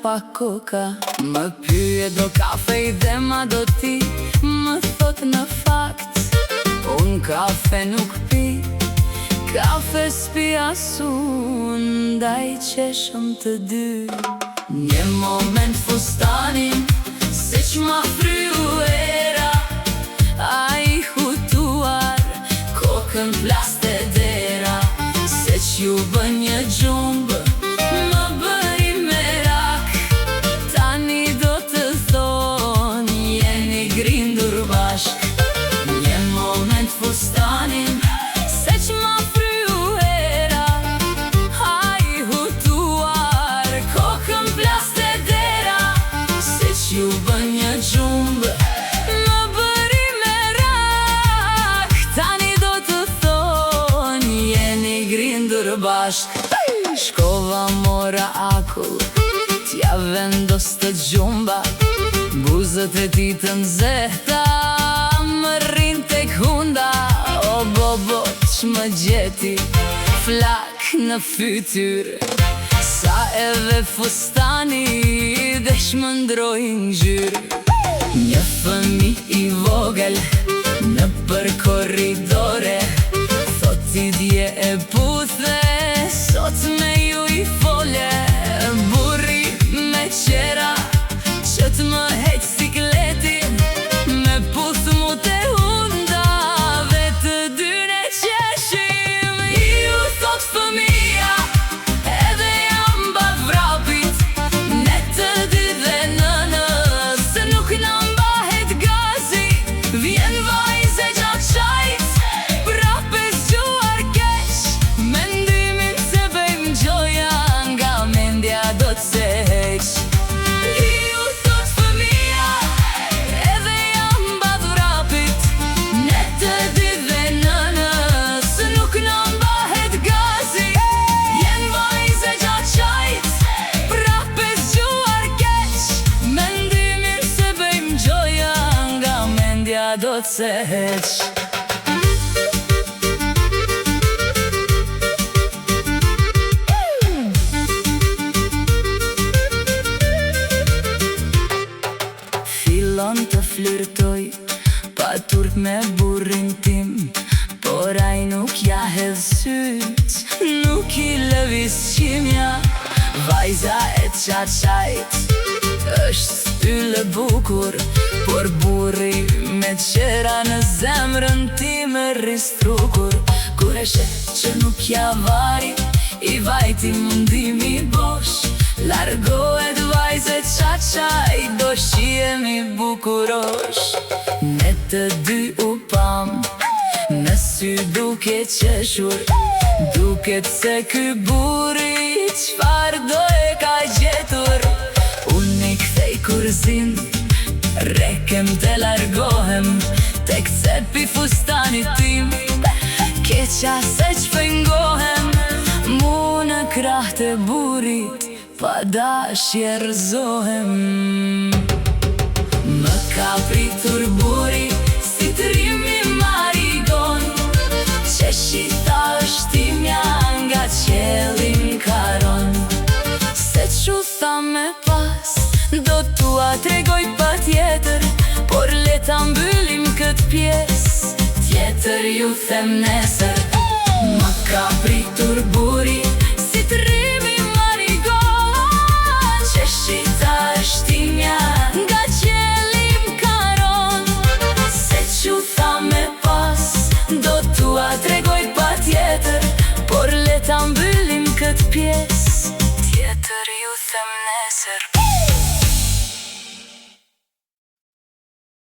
pa koka. Më pyet do kafe I dhe ma do ti. Më thot në fakt unë kafe nuk pi. Kafe s'pi asun, ndaj qeshëm të dy. Një moment fustanin, se që ma fryu era. A I hutuar, kokën plaste dera. Se që ju bën një gjumbë, më bëri merak. Tani do të thonë, jeni grindur bashk. Një moment fustanin, se që ma fryu era. A I hutuar, kokën plaste dera. Se që ju bën një gjumbë, më bëri merak. Tani do të thonë, jeni grindur bashk. Shkova mora akull, t'ja vendos të gjumba. Buzët e ti të nxehta, më rrin tek hunda. O bobo që më gjeti, flak në fytyr. Sa edhe fustani, desh më ndroj ngjyr. Një fëmi I vogël, në për korridore. Thot I dje e puthe, sot me ju I fole. Burri me qera, që të më heq sikleti. Me puth mu te hundave, të dyne qeshim. I ju thot fëmija, edhe jam bat vrapit. Ne të dy dhe nënës, se nuk na mbahet gazi. Vjen vajze gjatë qajt, prape zgjuar keq. Mendimin se bëjmë gjoja, nga mendja do të se heq. I ju thot fëmija, edhe jam bat vrapit. Ne të dy dhe nënës, se nuk na mbahet gazi. Vjen vajze gjatë qajt, prape zgjuar keq. Mendimin se bëjmë gjoja, nga mendja do të se heq. Fillon të flirtoj, pa turp me burrin tim. Por ai nuk ja hedh syt, nuk I lëviz qimja. Vajza e qaqajt, është styllë bukur. Por burri me qera në zemrën ti me ristrukur. Kur e shet që nuk ja vari, I vajti mundimi bosh. Largohet vajze qaqaj, do shihemi bukurosh. Ne të dy u pam, në sy duke qeshur. Duket se ky burri qfar do e ka gjetur. Unë I kthej kurzin, rekem të largohem. Tek cepi fustanit tim, keqa se qpengohem. Mu në krah të burit, pa dashje rëzohem. Më ka pritur buri, si të rimi marigon. Qeshita është timja, nga qelin karon. Se që tha me pas, do tua tregoj pa tjetër. Por le ta mbyllim këtë pjes, tjetër ju them nesër. Më ka pritur buri, si të rimi marigon. Qeshita është timja,